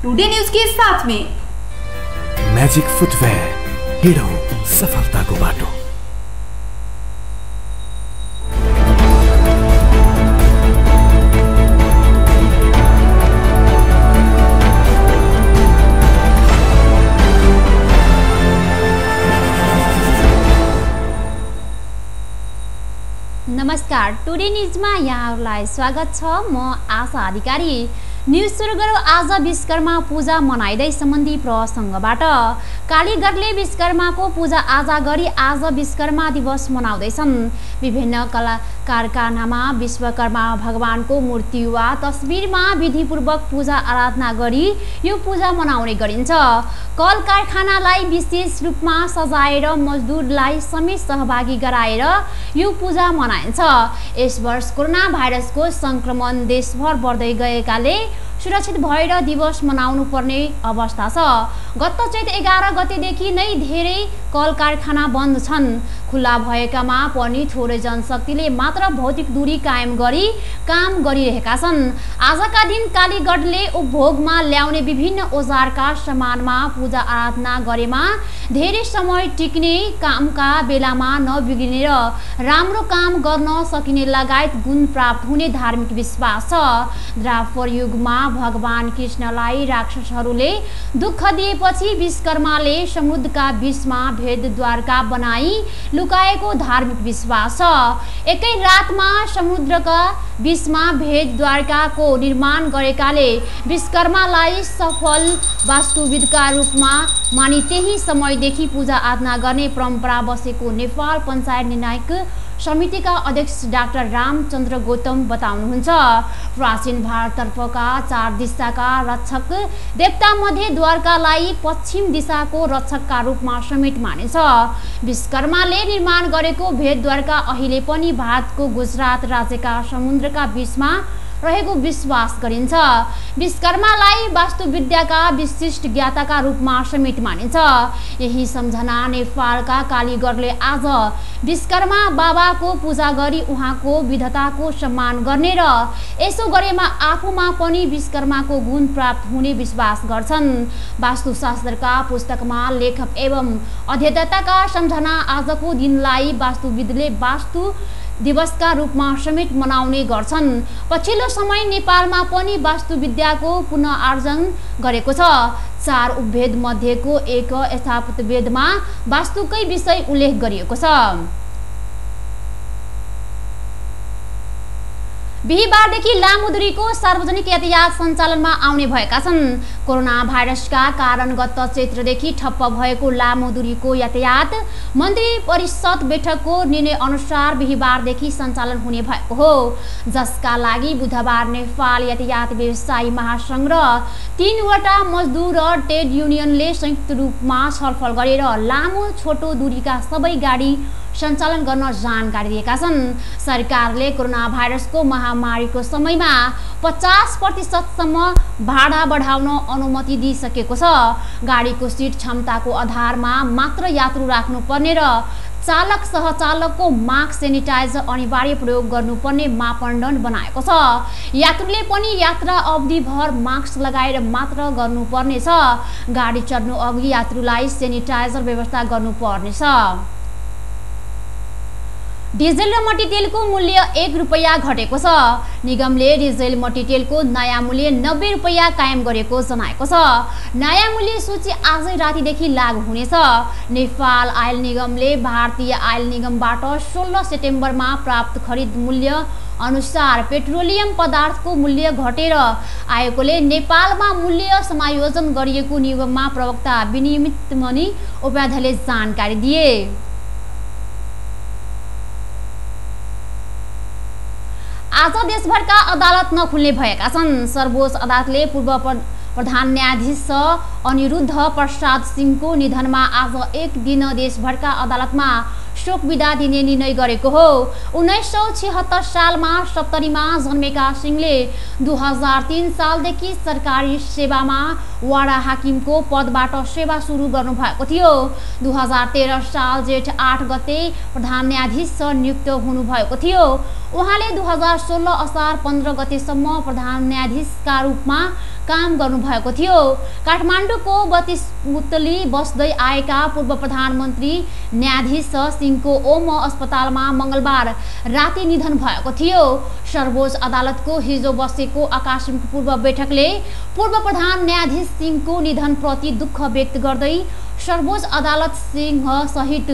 Today news के साथ में मैजिक फुटवेयर, हिड़ो सफलता को बाटो। नमस्कार, टुडे न्यूजमा यहाँहरूलाई स्वागत छ। म आशा अधिकारी। न्यूज सुरु गरौँ आज विश्वकर्मा पूजा मनाइदै सम्बन्धी प्रसङ्गबाट। कालीगढले विश्वकर्माको पूजा आजा गरी आज विश्वकर्मा दिवस मनाउँदैछन्। विभिन्न कारखानामा विश्वकर्मा भगवानको मूर्ति वा तस्बिरमा विधिपूर्वक पूजा आराधना गरी यो पूजा मनाउने गरिन्छ। कल कारखानालाई विशेष रूपमा सजाएर मजदुरलाई समेत सहभागी गराएर यो पूजा मनाइन्छ। यस वर्ष कोरोना भाइरसको संक्रमण देशभर बढ्दै गएकाले सुरक्षित भएर दिवस मनाउनु पर्ने अवस्था छ। गत चैत 11 गतेदेखि नै धेरै कल कारखाना बन्द छन्। खुला भएकामा पनि थोरै जनशक्तिले मात्र भौतिक दूरी कायम गरी काम गरिरहेका छन्। आजका दिन कालीगढले उपभोगमा ल्याउने विभिन्न औजारका सामानमा पूजा आराधना गरेमा धेरै समय टिक्ने, कामका बेलामा नबिग्रिने र राम्रो काम गर्न सकिने लगायत गुण प्राप्त हुने धार्मिक विश्वास छ। द्वापर युगमा भगवान कृष्णलाई राक्षसहरूले दुःख दिएपछि विश्वकर्माले समुद्रका बीचमा भेदद्वारका बनाई लुकाएको धार्मिक विश्वास छ। एकै रातमा समुद्रका बीचमा भेदद्वारकाको निर्माण गरेकाले विश्वकर्मालाई सफल वास्तुविदका रूपमा मानि त्यही समयदेखि पूजा आराधना गर्ने परम्परा बसेको नेपाल पञ्चायत निर्णायक समितिका अध्यक्ष डाक्टर रामचन्द्र गौतम बताउनुहुन्छ। प्राचीन भारततर्फका 4 दिशाका रक्षक देवता मध्ये द्वारकालाई पश्चिम दिशाको रक्षकका रूपमा समेत मानिन्छ। विश्वकर्माले निर्माण गरेको भेदद्वारका अहिले पनि भारतको गुजरात राज्यका समुद्रका बीचमा रहेको विश्वास गरिन्छ। विश्वकर्मालाई वास्तुविद्याका विशिष्ट ज्ञाताका रूपमा समेत मानिन्छ। यही सम्झना नेपालका कालीगढले आज विश्वकर्मा बाबाको पूजा गरी उहाँको विधताको सम्मान गर्ने र यसो गरेमा आफूमा पनि विश्वकर्माको गुण प्राप्त हुने विश्वास गर्छन्। वास्तुशास्त्रका पुस्तकमा लेखक एवं अध्येताका सम्झना आजको दिनलाई वास्तुविदले वास्तु दिवसका रूपमा समेत मनाउने गर्छन्। पछिल्लो समय नेपालमा पनि वास्तुविद्याको पुनर्आर्जन गरेको छ। 4 उपभेद मध्येको एक स्थापत्यवेदमा वास्तुकै विषय उल्लेख गरिएको छ। बिहीबारदेखि लामो दूरीको सार्वजनिक यातायात सञ्चालनमा आउने भएका छन्। कोरोना भाइरसका कारण गत चैत्रदेखि ठप्प भएको लामो दूरीको यातायात मन्त्री परिषद बैठकको निर्णय अनुसार बिहीबारदेखि सञ्चालन हुने भएको हो, जसका लागि बुधबार नेपाल यातायात व्यवसायी महासंघ र 3 वटा मजदुर र ट्रेड युनियनले संयुक्त रूपमा छलफल गरेर लामो छोटो दूरीका सबै गाडी सञ्चालन गर्न जानकारी दिएका छन्। सरकारले कोरोना भाइरसको महामारीको समयमा 50% सम्म भाडा बढाउन अनुमति दिइसकेको छ। गाडीको सिट क्षमताको आधारमा मात्र यात्रु राख्नुपर्ने र चालक सहचालकको मास्क सेनिटाइजर अनिवार्य प्रयोग गर्नुपर्ने मापदण्ड बनाएको छ। यात्रुले पनि यात्रा अवधिभर मास्क लगाएर मात्र गर्नुपर्नेछ। गाडी चढ्नु अघि यात्रुलाई सेनिटाइजर व्यवस्था गर्नुपर्नेछ। डिजेल र मट्टीतेलको मूल्य 1 रुपैयाँ घटेको छ। निगमले डिजेल मट्टीतेलको नयाँ मूल्य 90 रुपैयाँ कायम गरेको जनाएको छ। नयाँ मूल्य सूची आजै रातिदेखि लागू हुनेछ। नेपाल आयल निगमले भारतीय आयल निगमबाट 16 सेप्टेम्बरमा प्राप्त खरिद मूल्य अनुसार पेट्रोलियम पदार्थको मूल्य घटेर आएकोले नेपालमा मूल्य समायोजन गरिएको निगममा प्रवक्ता विनिमित मणि उपाध्यायले जानकारी दिए। आज देशभरका अदालत नखुल्ने भएका छन्। सर्वोच्च अदालतले पूर्व प्रधान न्यायाधीश अनिरुद्ध प्रसाद सिंहको निधनमा आज एक दिन देशभरका अदालतमा शोक विदा दिने निर्णय गरेको हो। 1976 सालमा 70मा जन्मेका सिंहले 2003 सालदेखि सरकारी सेवामा वाडा हाकिमको पदबाट सेवा सुरु गर्नुभएको थियो। 2013 साल जेठ 8 गते प्रधान न्यायाधीश नियुक्त हुनुभएको थियो। उहाँले 2016 असार 15 गतेसम्म प्रधान न्यायाधीशका रूपमा काम गर्नुभएको थियो। काठमाडौँको 32 मुतली बस्दै आएका पूर्व प्रधानमन्त्री न्यायाधीश सिंहको ओम अस्पतालमा मङ्गलबार राति निधन भएको थियो। सर्वोच्च अदालतको हिजो बसेको आकस्मिक पूर्व बैठकले पूर्व प्रधान न्यायाधीश सिंहको निधनप्रति दुःख व्यक्त गर्दै सर्वोच्च अदालत सिंह सहित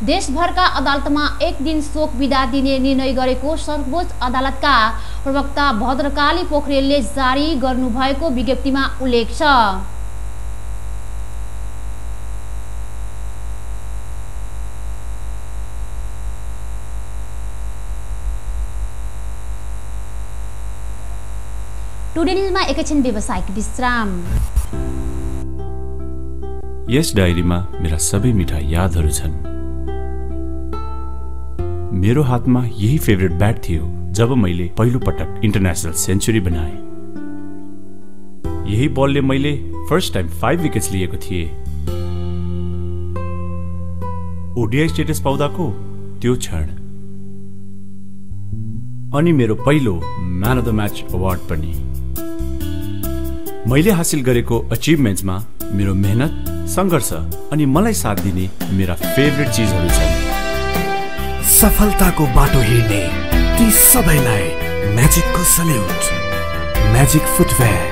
देशभरका अदालतमा एक दिन शोक बिदा दिने निर्णय गरेको सर्वोच्च अदालतका प्रवक्ता भद्रकाली पोखरेलले जारी गर्नुभएको विज्ञप्तिमा उल्लेख छ। टुडे न्युजमा एकैछिन व्यावसायिक विश्राम। यस डायरीमा मेरा सबै मिठा यादहरू छन्। मेरो हातमा यही फेभरेट ब्याट थियो जब मैले पहिलो पटक इन्टरनेशनल सेन्चुरी बनाए। यही बलले मैले फर्स्ट टाइम 5 विकेट्स लिएको थिएँ। ओडीआई स्टेटस पाउँदाको त्यो क्षण अनि मेरो पहिलो man of the match award पनि। मैले हासिल गरेको अचिभमेन्ट्समा मेरो मेहनत, संघर्ष अनि मलाई साथ दिने मेरा फेभरेट चीजहरू छन्। सफलताको बाटो हिँड्ने ती सबैलाई म्याजिकको सल्युट। म्याजिक फुटवेयर,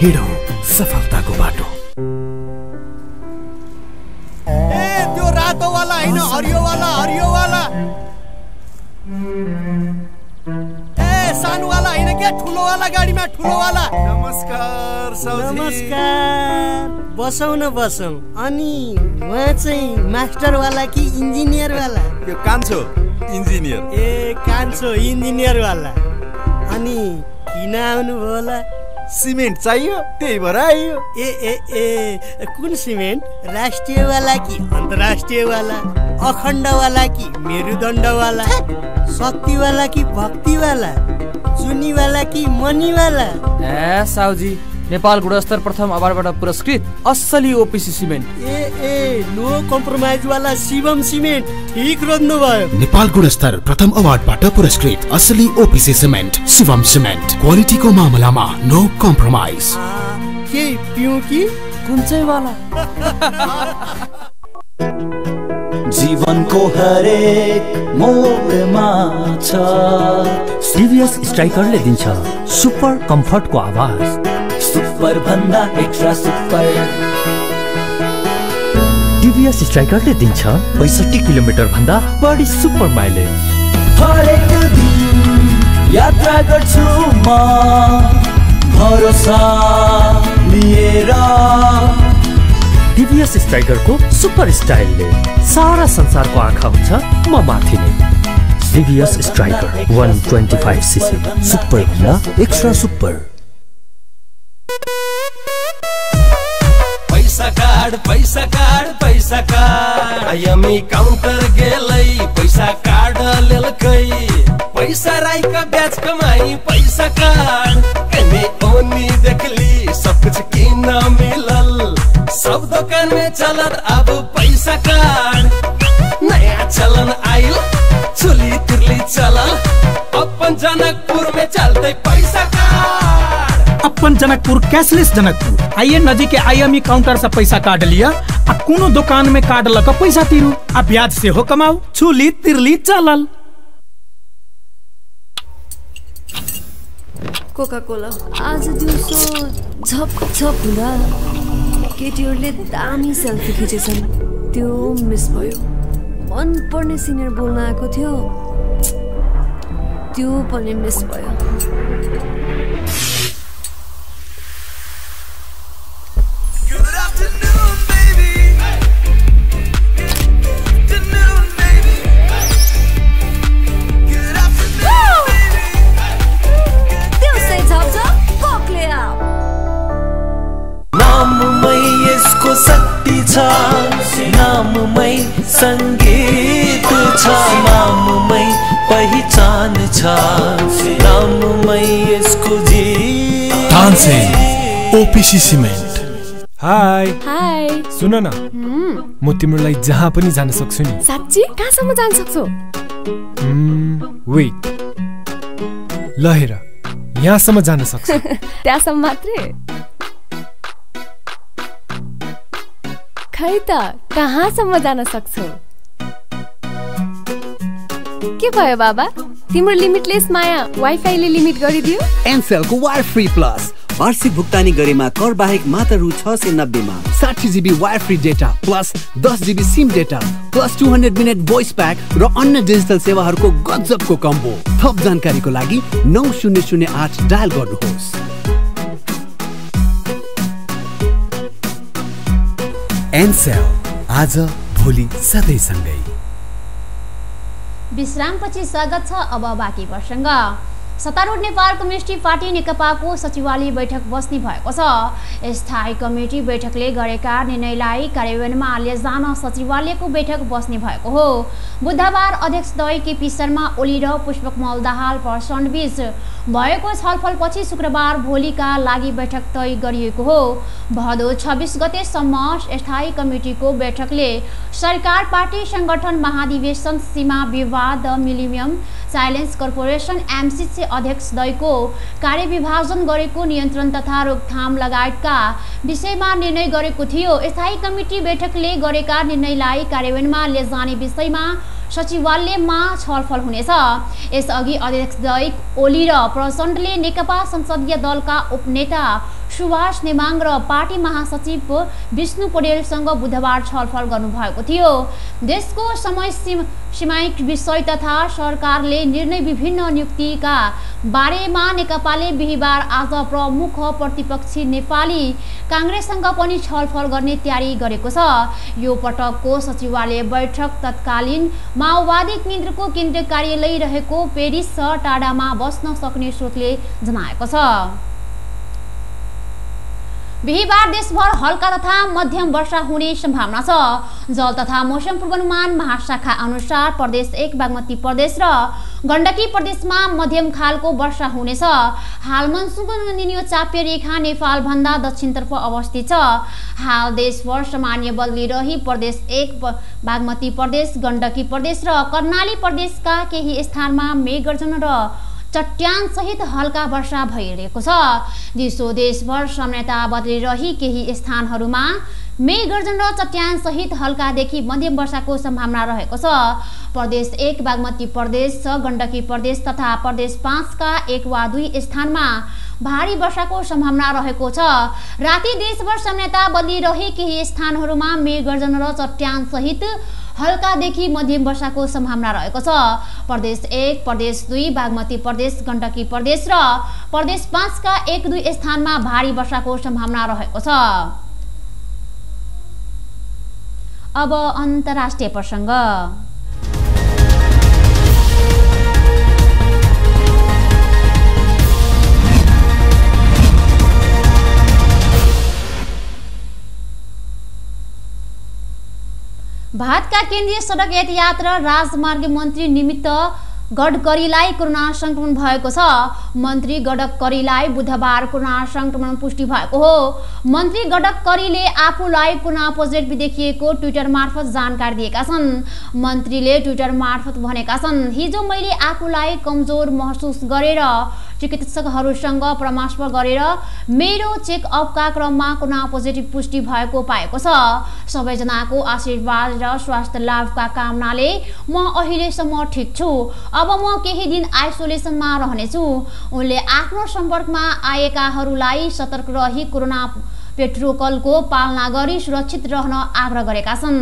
हिँडौँ सफलताको बाटो। ए त्यो रातो वाला हैन, हरियो वाला, हरियो वाला। ए सानो वाला हैन के, ठुलो वाला गाडीमा ठुलो वाला। नमस्कार साउजी। नमस्कार। बसौँ न बसौँ। अनि उहाँ चाहिँ मास्टर वाला कि इन्जिनियर वाला? यो कान्छो इन्जिनियर। ए कान्छो इन्जिनियर वाला। अनि किन आउनुभयो होला? सिमेन्ट चाहियो त्यही भएर आइयो। ए ए ए कुन सिमेन्ट? राष्ट्रिय वाला कि अन्तर्राष्ट्रिय वाला? अखण्ड वाला कि मेरुदण्ड वाला? शक्ति वाला कि भक्ति वाला? चुनी वाला कि मनी वाला? ए साउजी, नेपाल गुणस्तर प्रथम अवार्डबाट पुरस्कृत असली ओपीसी सिमेन्ट। ए ए नो कम्प्रोमाइज वाला शिवम सिमेन्ट। ठीक रोज्नु भयो। नेपाल गुणस्तर प्रथम अवार्डबाट पुरस्कृत असली ओपीसी सिमेन्ट शिवम सिमेन्ट। क्वालिटीको मामलामा नो कम्प्रोमाइज। के पिउँ कि कुन चाहिँ वाला? जीवनको हरेक मोडमा छ टिभीएस स्ट्राइकरले दिन्छ सुपर कम्फर्टको आवाज। सुपर भन्दा एक्स्ट्रा सुपर। टिभीएस स्ट्राइकरले दिन्छ 65 किलोमिटर भन्दा बढी सुपर माइलेज। हरेक दिन यात्रा गर्छु म भरोसा लिएर। टिभीएस स्ट्राइकरको सुपर स्टाइलले सारा संसारको आँखा हुन्छ म माथि नै। टिभीएस स्ट्राइकर 125 सीसी सुपर भन्दा एक्स्ट्रा सुपर। पैसा कार्ड पैसा कार्ड पैसा कार्ड आइएमई काउन्टर गेलै पैसा कार्ड लेलकै। पैसा राईका ब्याज कमाई पैसा कार्ड एमे ओनी देखली सब कुछ किन मिलल। सब दुकान में चलत अब पैसा कार्ड। नया चलन आइल चोली तिरली चलल। अपन जनकपुर में चलते पैसा कार्ड। अपन जनकपुर कैशलेस जनकपुर आइए नजीक के आईएमई काउंटर से पैसा काट लिया आ कोनो दुकान में काट लक पैसा तिरु आ ब्याज से हो कमाऊ। चुली तिरली चलल। कोका कोला आज दिउँसो झप झप हुँदा केटीहरूले दामी सेल्फी खिचेछन्। त्यो मिस भयो। मन पर्ने सिनियर बोल्न आएको थियो, त्यो पनि मिस भयो। शक्ति छ नाममै संगीत छ नाममै पहिचान छ नाममै यसको जीत। Tansen OPC cement. हाय हाय सुन न म तिम्रो लागि जहाँ पनि जान सक्छु नि। साच्ची कहाँसम्म जान सक्छौ? वेट ल हेर यहाँसम्म जान सक्छु। त्यहाँसम्म मात्रै? खै त कहाँसम्म जान सक्छौ? के भयो बाबा, तिम्रो लिमिटलेस माया वाइफाईले लिमिट गरिदियो? एनसेलको वायर फ्री प्लस वार्षिक भुक्तानी गरेमा कर बाहेक मात्र रु 690 मा 60 GB wire free data plus 10 GB SIM data plus 200 minute voice pack र अन्य डिजिटल सेवाहरूको गजबको कम्बो। थप जानकारीको लागि 9008 डायल गर्नुहोस्। एनसेल, आज भोलि सधैँ सँगै। विश्रामपछि स्वागत छ अब बाँकी प्रसङ्ग। सत्तारूढ नेपाल कम्युनिस्ट पार्टी नेकपाको सचिवालय बैठक बस्ने भएको छ। स्थायी कमिटी बैठकले गरेका निर्णयलाई कार्यान्वयनमा लैजान सचिवालयको बैठक बस्ने भएको हो। बुधबार अध्यक्ष दय केपी शर्मा ओली र पुष्पकमल दाहाल प्रचण्डबीच भएको छलफलपछि शुक्रबार भोलिका लागि बैठक तय गरिएको हो। भदौ 26 गतेसम्म स्थायी कमिटीको बैठकले सरकार पार्टी संगठन महाधिवेशन सीमा विवाद मिलिनियम साइलेन्स कर्पोरेसन एमसीसी अध्यक्ष दयको कार्यविभाजन गरेको नियन्त्रण तथा रोकथाम लगायतका विषयमा निर्णय गरेको थियो। स्थायी कमिटी बैठकले गरेका निर्णयलाई कार्यान्वयनमा लैजाने विषयमा सचिवालयमा छलफल हुनेछ। यसअघि अध्यक्ष दय ओली र प्रचण्डले नेकपा संसदीय दलका उपनेता सुभाष नेमाङ र पार्टी महासचिव विष्णु पौडेलसँग बुधबार छलफल गर्नुभएको थियो। देशको समय सीमायिक विषय तथा सरकारले निर्णय विभिन्न नियुक्तिका बारेमा नेकपाले बिहिबार आज प्रमुख प्रतिपक्षी नेपाली काङ्ग्रेससँग पनि छलफल गर्ने तयारी गरेको छ। यो पटकको सचिवालय बैठक तत्कालीन माओवादी केन्द्रको केन्द्रीय कार्यालय रहेको पेरिस टाडामा बस्न सक्ने स्रोतले जनाएको छ। बिहिबार देशभर हल्का तथा मध्यम वर्षा हुने सम्भावना छ। जल तथा मौसम पूर्वानुमान महाशाखा अनुसार प्रदेश 1 बागमती प्रदेश र गण्डकी प्रदेशमा मध्यम खालको वर्षा हुनेछ। हाल मनसुनको निन्यो चाप्य रेखा नेपाल भन्दा दक्षिणतर्फ अवस्थित छ। हाल देशभर सामान्य बदली रही प्रदेश 1 बागमती प्रदेश गण्डकी प्रदेश र कर्णाली प्रदेशका केही स्थानमा मेघगर्जन र चट्यान सहित हल्का वर्षा भइरहेको छ। दिसो देशभर सामान्यता बदली रही केही स्थानहरूमा मेघगर्जन र चट्यान सहित हल्कादेखि मध्यम वर्षाको सम्भावना रहेको छ। प्रदेश 1 बागमती प्रदेश गण्डकी प्रदेश तथा प्रदेश 5 का 1 वा 2 स्थानमा भारी वर्षाको सम्भावना रहेको छ। राति देशभर सामान्यता बदली रही केही स्थानहरूमा मेघगर्जन र चट्यान सहित हल्कादेखि मध्यम वर्षाको सम्भावना रहेको छ। प्रदेश 1 प्रदेश 2 बागमती प्रदेश गण्डकी प्रदेश र प्रदेश 5 का 1-2 स्थानमा भारी वर्षाको सम्भावना रहेको छ। अब अन्तर्राष्ट्रिय प्रसङ्ग। भारतका केन्द्रीय सडक यातायात र राजमार्ग मन्त्री निमित्त गडकरीलाई कोरोना संक्रमण भएको छ। मन्त्री गडकरीलाई बुधबार कोरोना संक्रमण पुष्टि भएको हो। मन्त्री गडकरीले आफूलाई कोरोना पोजिटिभ देखिएको ट्विटर मार्फत जानकारी दिएका छन्। मन्त्रीले ट्विटर मार्फत भनेका छन्, हिजो मैले आफूलाई कमजोर महसुस गरेर चिकित्सकहरूसँग परामर्श गरेर मेरो चेकअपका क्रममा कोरोना पोजिटिभ पुष्टि भएको पाएको छ। सबैजनाको आशीर्वाद र स्वास्थ्य लाभका कामनाले म अहिलेसम्म ठिक छु। अब म केही दिन आइसोलेसनमा रहनेछु। उनले आफ्नो सम्पर्कमा आएकाहरूलाई सतर्क रही कोरोना प्रोटोकलको पालना गरी सुरक्षित रहन आग्रह गरेका छन्।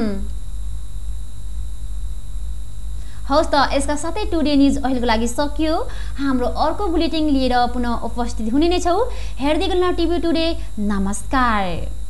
हवस् त यसका साथै टुडे न्युज अहिलेको लागि सकियो। हाम्रो अर्को बुलेटिन लिएर पुनः उपस्थित हुने नै छौँ। हेर्दै गर्नु टिभी टुडे। नमस्कार।